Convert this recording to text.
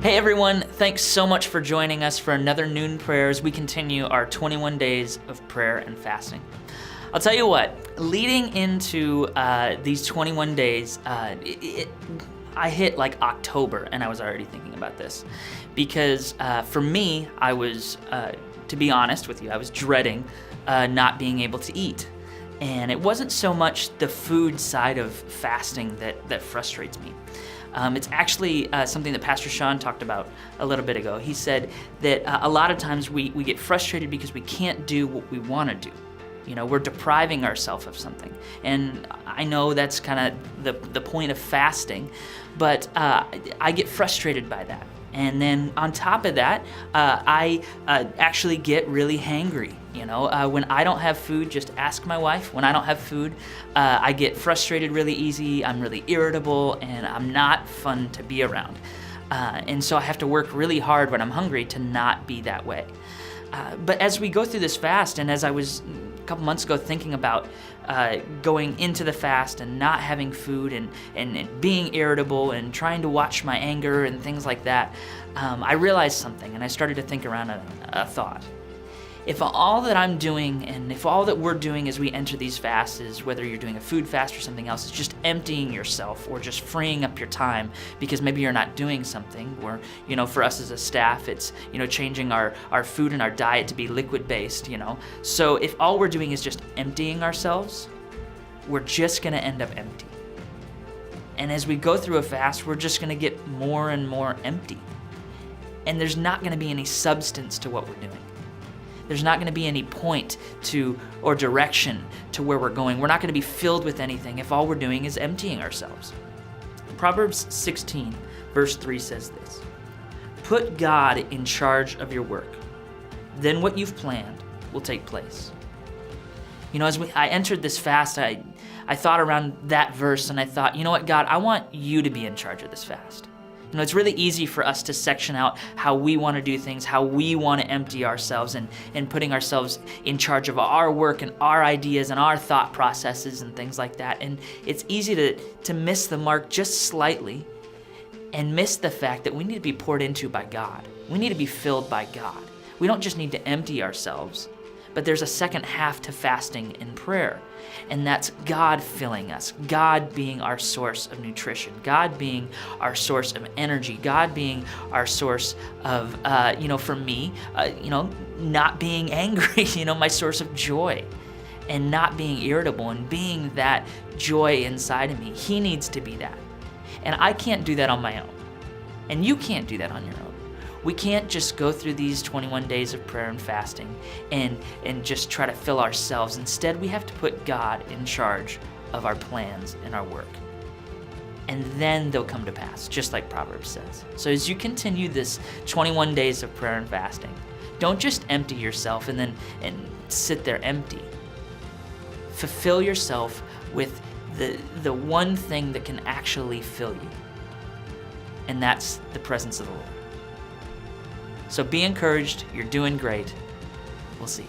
Hey everyone, thanks so much for joining us for another noon prayer as we continue our 21 days of prayer and fasting. I'll tell you what, leading into these 21 days, I hit like October and I was already thinking about this. Because for me, I was, to be honest with you, I was dreading not being able to eat. And it wasn't so much the food side of fasting that frustrates me. It's actually something that Pastor Sean talked about a little bit ago. He said that a lot of times we get frustrated because we can't do what we want to do. You know, we're depriving ourselves of something. And I know that's kind of the point of fasting, but I get frustrated by that. And then on top of that, I actually get really hangry. You know, when I don't have food, just ask my wife. When I don't have food, I get frustrated really easy. I'm really irritable, and I'm not fun to be around. And so I have to work really hard when I'm hungry to not be that way. But as we go through this fast, and as I was a couple months ago thinking about going into the fast and not having food and being irritable and trying to watch my anger and things like that, I realized something, and I started to think around a thought. If all that I'm doing and if all that we're doing as we enter these fasts is, whether you're doing a food fast or something else, is just emptying yourself or just freeing up your time because maybe you're not doing something, or, you know, for us as a staff, it's, you know, changing our food and our diet to be liquid-based, you know. So if all we're doing is just emptying ourselves, we're just gonna end up empty. And as we go through a fast, we're just gonna get more and more empty. And there's not gonna be any substance to what we're doing. There's not going to be any point to or direction to where we're going. We're not going to be filled with anything if all we're doing is emptying ourselves. Proverbs 16, verse 3 says this: "Put God in charge of your work. Then what you've planned will take place." You know, as I entered this fast, I thought around that verse, and I thought, you know what, God, I want you to be in charge of this fast. You know, it's really easy for us to section out how we want to do things, how we want to empty ourselves, and putting ourselves in charge of our work and our ideas and our thought processes and things like that. And it's easy to miss the mark just slightly and miss the fact that we need to be poured into by God. We need to be filled by God. We don't just need to empty ourselves, but there's a second half to fasting and prayer. And that's God filling us, God being our source of nutrition, God being our source of energy, God being our source of, for me, not being angry, my source of joy, and not being irritable and being that joy inside of me. He needs to be that. And I can't do that on my own. And you can't do that on your own. We can't just go through these 21 days of prayer and fasting and just try to fill ourselves. Instead, we have to put God in charge of our plans and our work. And then they'll come to pass, just like Proverbs says. So as you continue this 21 days of prayer and fasting, don't just empty yourself and sit there empty. Fulfill yourself with the one thing that can actually fill you. And that's the presence of the Lord. So be encouraged. You're doing great. We'll see you.